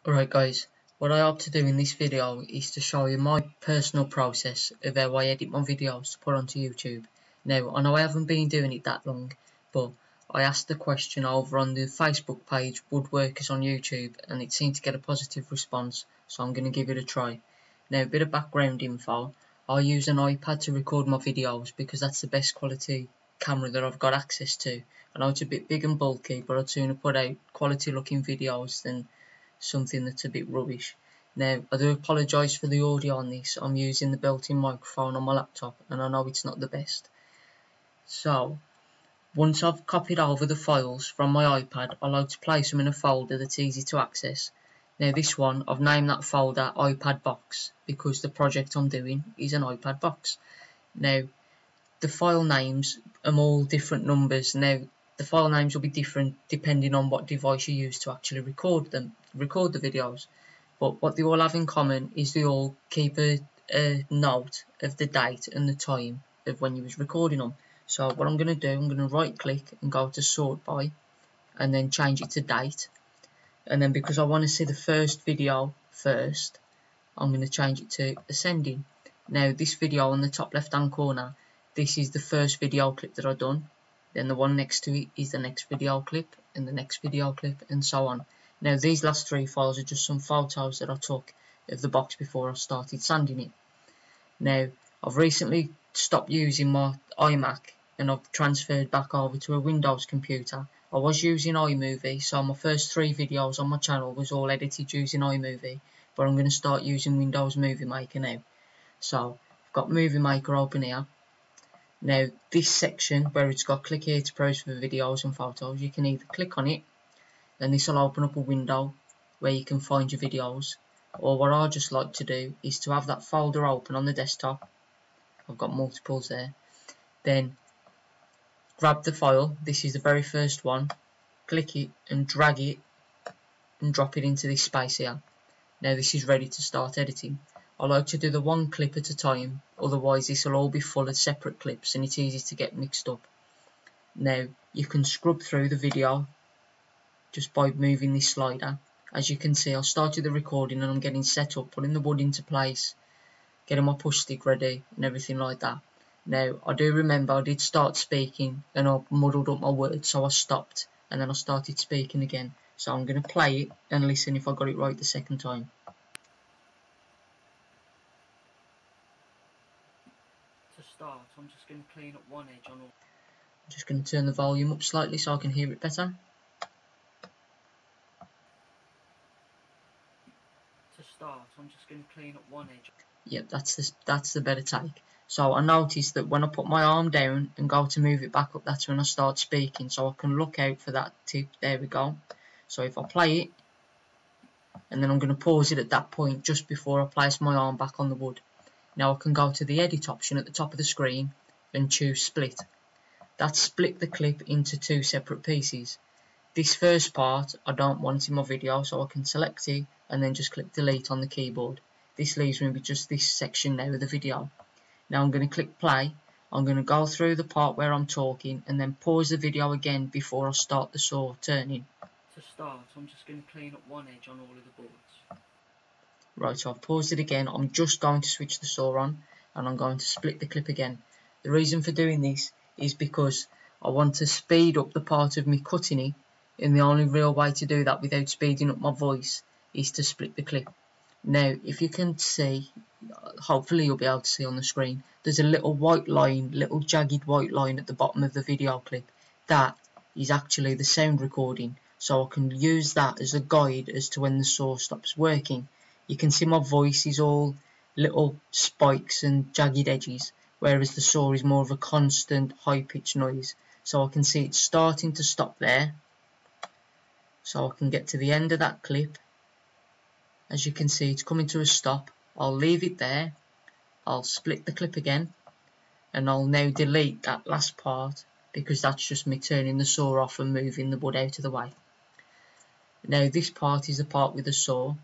Alright guys, what I hope to do in this video is to show you my personal process of how I edit my videos to put onto YouTube. Now, I know I haven't been doing it that long, but I asked the question over on the Facebook page, Woodworkers on YouTube, and it seemed to get a positive response, so I'm going to give it a try. Now, a bit of background info. I use an iPad to record my videos because that's the best quality camera that I've got access to. I know it's a bit big and bulky, but I'd sooner put out quality looking videos than something that's a bit rubbish. Now, I do apologise for the audio on this. I'm using the built-in microphone on my laptop and I know it's not the best. So, once I've copied over the files from my iPad, I like to place them in a folder that's easy to access. Now this one, I've named that folder iPad box because the project I'm doing is an iPad box. Now, the file names are all different numbers. Now, the file names will be different depending on what device you use to actually record the videos. But what they all have in common is they all keep a note of the date and the time of when you was recording them. So what I'm going to do, I'm going to right click and go to sort by and then change it to date. And then because I want to see the first video first, I'm going to change it to ascending. Now this video on the top left hand corner, this is the first video clip that I've done. Then the one next to it is the next video clip and the next video clip and so on. Now these last three files are just some photos that I took of the box before I started sanding it. Now I've recently stopped using my iMac and I've transferred back over to a Windows computer. I was using iMovie, so my first 3 videos on my channel was all edited using iMovie, but I'm going to start using Windows Movie Maker now. So I've got Movie Maker open here. Now this section where it's got click here to browse for videos and photos, you can either click on it and this will open up a window where you can find your videos, or what I just like to do is to have that folder open on the desktop. I've got multiples there. Then grab the file, this is the very first one, click it and drag it and drop it into this space here. Now this is ready to start editing. I like to do the one clip at a time, otherwise this will all be full of separate clips and it's easy to get mixed up. Now you can scrub through the video just by moving this slider. As you can see, I started the recording and I'm getting set up, putting the wood into place, getting my push stick ready and everything like that. Now I do remember I did start speaking and I muddled up my words, so I stopped and then I started speaking again. So I'm going to play it and listen if I got it right the second time. To start, I'm just going to clean up one edge on all. I'm just going to turn the volume up slightly so I can hear it better. To start, I'm just going to clean up one edge. Yep, that's the better take. So I noticed that when I put my arm down and go to move it back up, that's when I start speaking, so I can look out for that tip. There we go. So if I play it, and then I'm going to pause it at that point just before I place my arm back on the wood. Now I can go to the edit option at the top of the screen and choose split. That split the clip into 2 separate pieces. This first part I don't want in my video, so I can select it and then just click delete on the keyboard. This leaves me with just this section now of the video. Now I'm going to click play. I'm going to go through the part where I'm talking and then pause the video again before I start the saw turning. To start, I'm just going to clean up one edge on all of the boards. Right, so I've paused it again. I'm just going to switch the saw on and I'm going to split the clip again. The reason for doing this is because I want to speed up the part of me cutting it, and the only real way to do that without speeding up my voice is to split the clip. Now if you can see, hopefully you'll be able to see on the screen, there's a little white line, little jagged white line at the bottom of the video clip. That is actually the sound recording, so I can use that as a guide as to when the saw stops working. You can see my voice is all little spikes and jagged edges, whereas the saw is more of a constant high-pitched noise. So I can see it's starting to stop there, so I can get to the end of that clip. As you can see, it's coming to a stop. I'll leave it there, I'll split the clip again, and I'll now delete that last part because that's just me turning the saw off and moving the wood out of the way. Now this part is the part with the saw,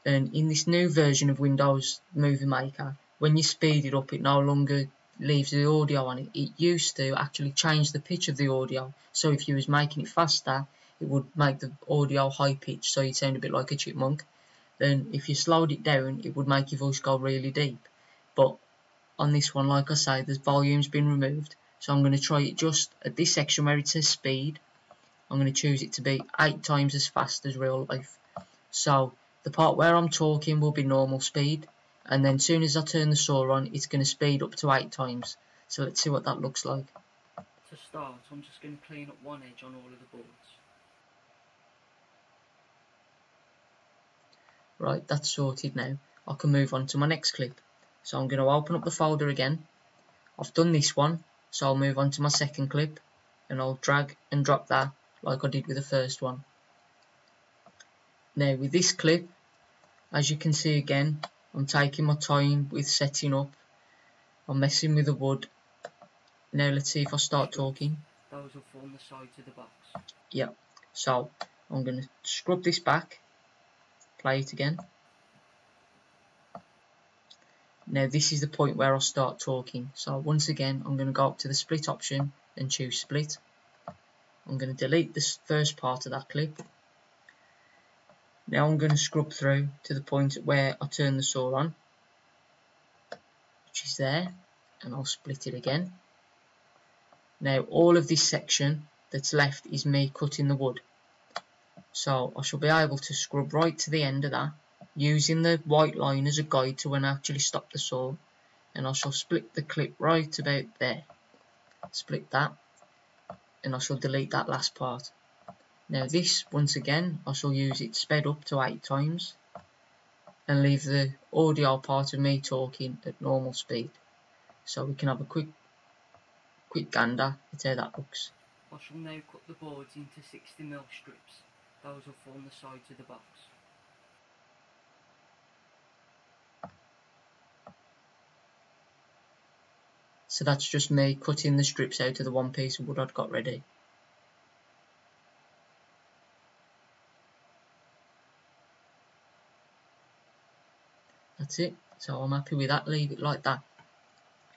and in this new version of Windows Movie Maker, when you speed it up, it no longer leaves the audio on it. It used to actually change the pitch of the audio, so if you was making it faster, it would make the audio high pitched, so you'd sound a bit like a chipmunk. Then if you slowed it down, it would make your voice go really deep. But on this one, like I say, the volume's been removed, so I'm going to try it just at this section where it says speed. I'm going to choose it to be 8 times as fast as real life. So the part where I'm talking will be normal speed, and then as soon as I turn the saw on, it's going to speed up to 8 times. So let's see what that looks like. To start, I'm just going to clean up one edge on all of the boards. Right, that's sorted now. I can move on to my next clip. So I'm going to open up the folder again. I've done this one, so I'll move on to my second clip, and I'll drag and drop that like I did with the first one. Now with this clip, as you can see again, I'm taking my time with setting up. I'm messing with the wood. Now let's see if I start talking. Those will form the sides of the box. Yeah, so I'm going to scrub this back, play it again. Now this is the point where I'll start talking. So once again, I'm going to go up to the split option and choose split. I'm going to delete this first part of that clip. Now I'm going to scrub through to the point where I turn the saw on, which is there, and I'll split it again. Now all of this section that's left is me cutting the wood. So I shall be able to scrub right to the end of that, using the white line as a guide to when I actually stop the saw, and I shall split the clip right about there. Split that, and I shall delete that last part. Now this, once again, I shall use it sped up to 8 times, and leave the audio part of me talking at normal speed. So we can have a quick gander at how that looks. I shall now cut the boards into 60mm strips. Those will form the sides of the box. So that's just me cutting the strips out of the one piece of wood I'd got ready. That's it. So I'm happy with that, leave it like that.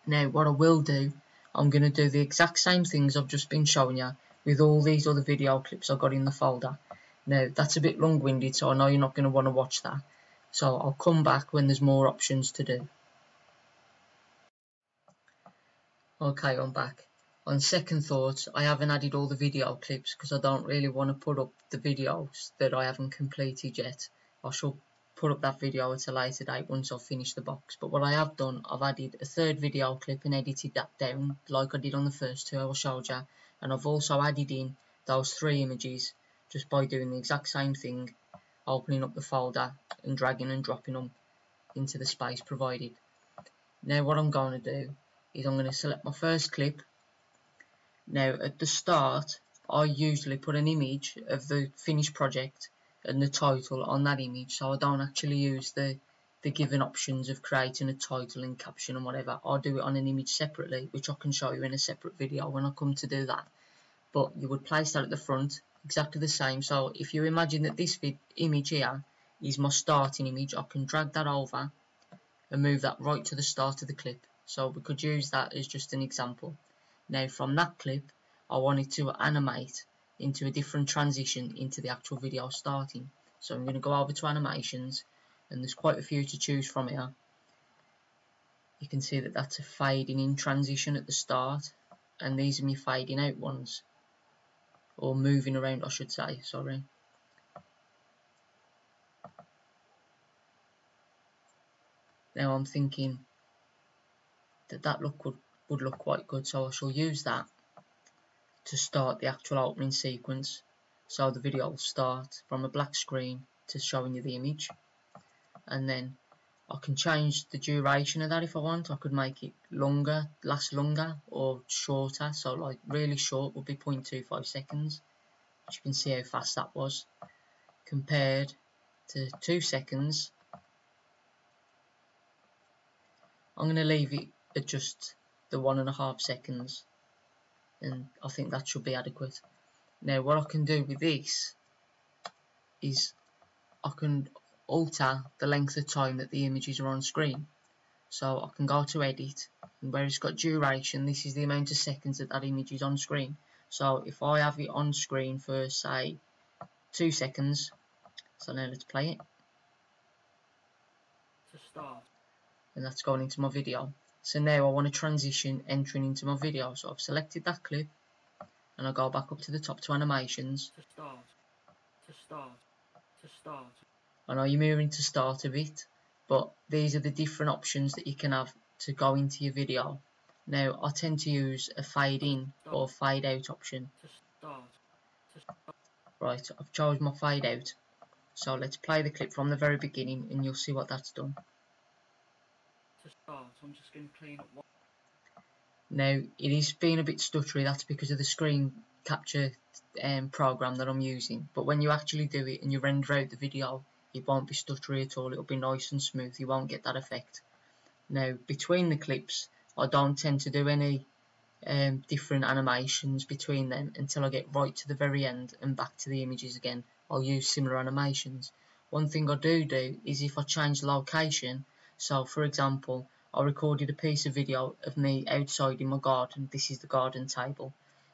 Now what I will do, I'm going to do the exact same things I've just been showing you with all these other video clips I've got in the folder. Now that's a bit long-winded, so I know you're not going to want to watch that. So I'll come back when there's more options to do. Okay, I'm back. On second thoughts, I haven't added all the video clips because I don't really want to put up the videos that I haven't completed yet. I shall put up that video at a later date once I've finished the box. But what I have done, I've added a third video clip and edited that down like I did on the first two I showed you. And I've also added in those 3 images just by doing the exact same thing, opening up the folder and dragging and dropping them into the space provided. Now what I'm going to do is I'm going to select my first clip. Now at the start, I usually put an image of the finished project and the title on that image, so I don't actually use the given options of creating a title and caption and whatever. I'll do it on an image separately, which I can show you in a separate video when I come to do that. But you would place that at the front, exactly the same. So if you imagine that this image here is my starting image, I can drag that over and move that right to the start of the clip. So we could use that as just an example. Now from that clip, I wanted to animate into a different transition into the actual video starting. So I'm going to go over to animations, and there's quite a few to choose from here. You can see that that's a fading in transition at the start, and these are my fading out ones, or moving around I should say, sorry. Now I'm thinking that look would look quite good, so I shall use that to start the actual opening sequence. So the video will start from a black screen to showing you the image, and then I can change the duration of that if I want. I could make it longer, last longer, or shorter. So like really short would be 0.25 seconds, which you can see how fast that was compared to 2 seconds. I'm going to leave it at just the 1.5 seconds, and I think that should be adequate. Now what I can do with this is I can alter the length of time that the images are on screen. So I can go to edit, and where it's got duration, this is the amount of seconds that image is on screen. So if I have it on screen for say 2 seconds. So now let's play it. To start. And that's going into my video. So now I want to transition entering into my video. So I've selected that clip and I go back up to the top to animations. To start. To start. To start. I know you're moving to start a bit, but these are the different options that you can have to go into your video. Now I tend to use a fade in or fade out option. To start. To start. Right, I've chosen my fade out. So let's play the clip from the very beginning and you'll see what that's done. To start, I'm just going to clean up one. Now it is being a bit stuttery, that's because of the screen capture program that I'm using, but when you actually do it and you render out the video, it won't be stuttery at all, it'll be nice and smooth, you won't get that effect. Now between the clips I don't tend to do any different animations between them until I get right to the very end and back to the images again. I'll use similar animations. One thing I do is if I change the location, so for example I recorded a piece of video of me outside in my garden, this is the garden table,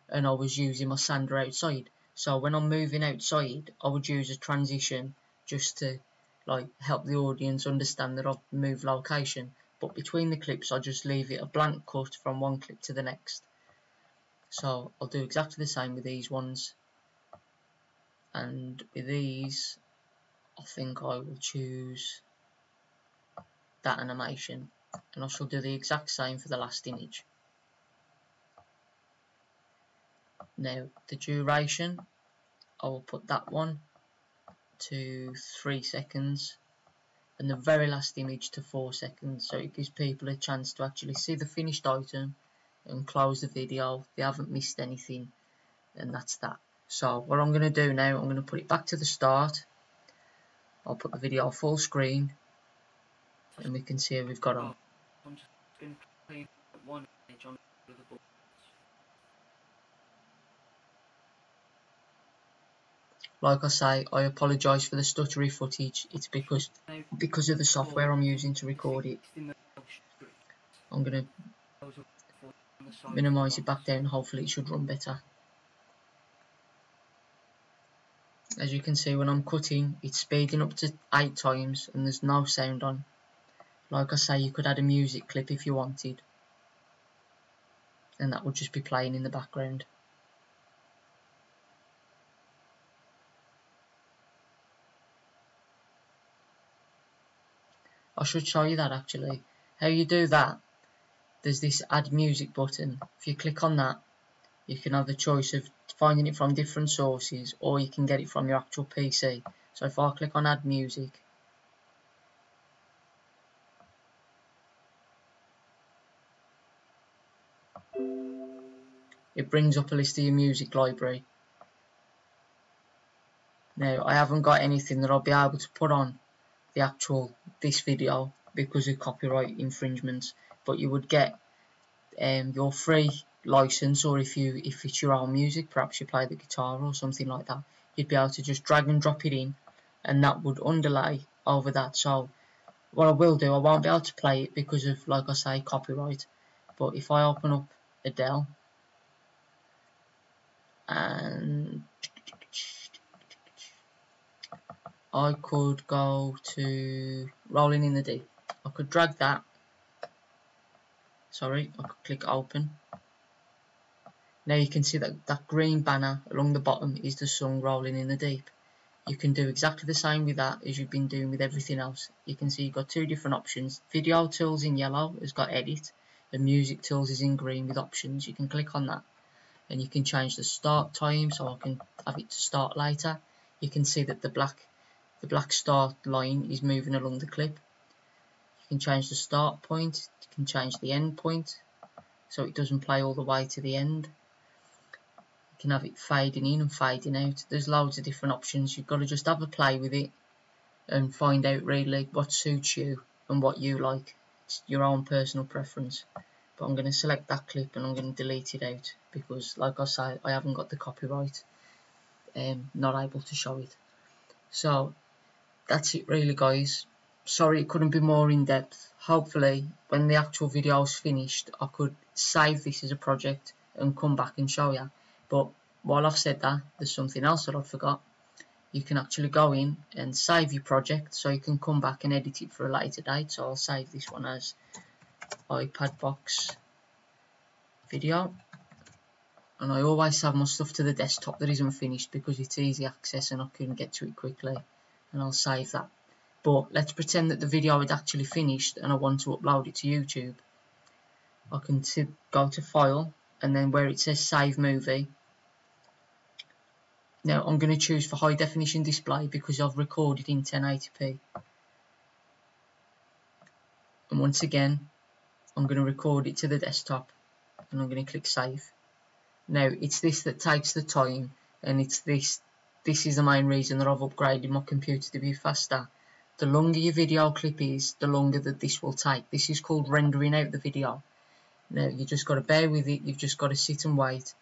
and I was using my sander outside. So when I'm moving outside I would use a transition just to like help the audience understand that I've moved location. But between the clips I just leave it a blank cut from one clip to the next. So I'll do exactly the same with these ones, and with these I think I will choose that animation, and I shall do the exact same for the last image. Now the duration, I will put that one to 3 seconds and the very last image to 4 seconds, so it gives people a chance to actually see the finished item and close the video. They haven't missed anything, and that's that. So what I'm going to do now, I'm going to put it back to the start. I'll put the video full screen and we can see how we've got on. I'm just going to clean up one image on the board. Like I say, I apologise for the stuttery footage. It's because of the software I'm using to record it. I'm going to minimise it back down, hopefully it should run better. As you can see, when I'm cutting, it's speeding up to 8 times and there's no sound on. Like I say, you could add a music clip if you wanted, and that would just be playing in the background. I should show you that actually. How you do that, there's this add music button. If you click on that, you can have the choice of finding it from different sources, or you can get it from your actual PC. So if I click on add music, it brings up a list of your music library. Now I haven't got anything that I'll be able to put on the actual this video because of copyright infringements, but you would get your free license, or if it's your own music, perhaps you play the guitar or something like that, you'd be able to just drag and drop it in and that would underlay over that. So what I will do, I won't be able to play it because of, like I say, copyright, but if I open up Adele and I could go to Rolling in the Deep, I could drag that, I could click open. Now you can see that green banner along the bottom is the song Rolling in the Deep. You can do exactly the same with that as you've been doing with everything else. You can see you've got two different options. Video tools in yellow has got edit, and music tools is in green with options. You can click on that and you can change the start time, so I can have it to start later. You can see that the black start line is moving along the clip. You can change the start point, you can change the end point so it doesn't play all the way to the end. You can have it fading in and fading out. There's loads of different options. You've got to just have a play with it and find out really what suits you and what you like. It's your own personal preference. But I'm going to select that clip and I'm going to delete it out because, like I say, I haven't got the copyright, not able to show it. So that's it really, guys. Sorry it couldn't be more in depth. Hopefully when the actual video is finished I could save this as a project and come back and show you. But while I've said that, there's something else that I forgot. you can actually go in and save your project, so you can come back and edit it for a later date. So I'll save this one as iPad box video, and I always save my stuff to the desktop that isn't finished because it's easy access and I can get to it quickly, and I'll save that. But let's pretend that the video is actually finished and I want to upload it to YouTube. I can go to File, and then where it says Save Movie, now I'm going to choose for high definition display because I've recorded in 1080p. And once again, I'm going to record it to the desktop, and I'm going to click Save. Now it's this that takes the time, and it's this is the main reason that I've upgraded my computer to be faster. The longer your video clip is, the longer that this will take. This is called rendering out the video. Now you just got to bear with it, you've just got to sit and wait.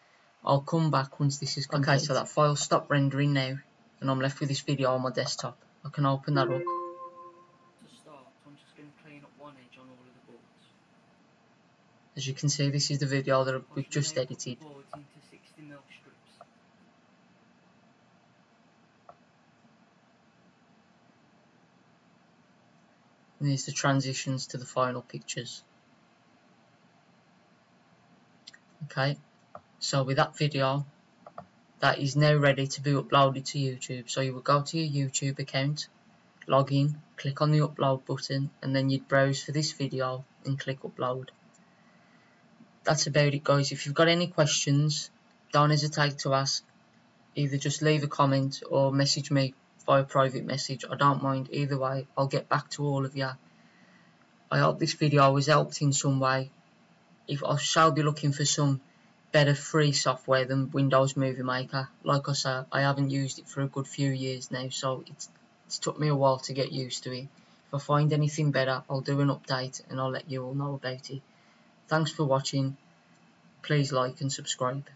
I'll come back once this is complete. Okay, so that file stopped rendering now, and I'm left with this video on my desktop. I can open that up. To start, I'm just going to clean up one edge on all of the boards. As you can see, this is the video that we've just edited. The boards into 60mm strips. And there's the transitions to the final pictures. Okay, so with that video, that is now ready to be uploaded to YouTube. So you will go to your YouTube account, log in, click on the upload button, and then you'd browse for this video and click upload. That's about it, guys. If you've got any questions, don't hesitate to ask. Either just leave a comment or message me via private message. I don't mind either way. I'll get back to all of you. I hope this video has helped in some way. If I shall be looking for some better free software than Windows Movie Maker. Like I said, I haven't used it for a good few years now, so it's took me a while to get used to it. If I find anything better, I'll do an update and I'll let you all know about it. Thanks for watching. Please like and subscribe.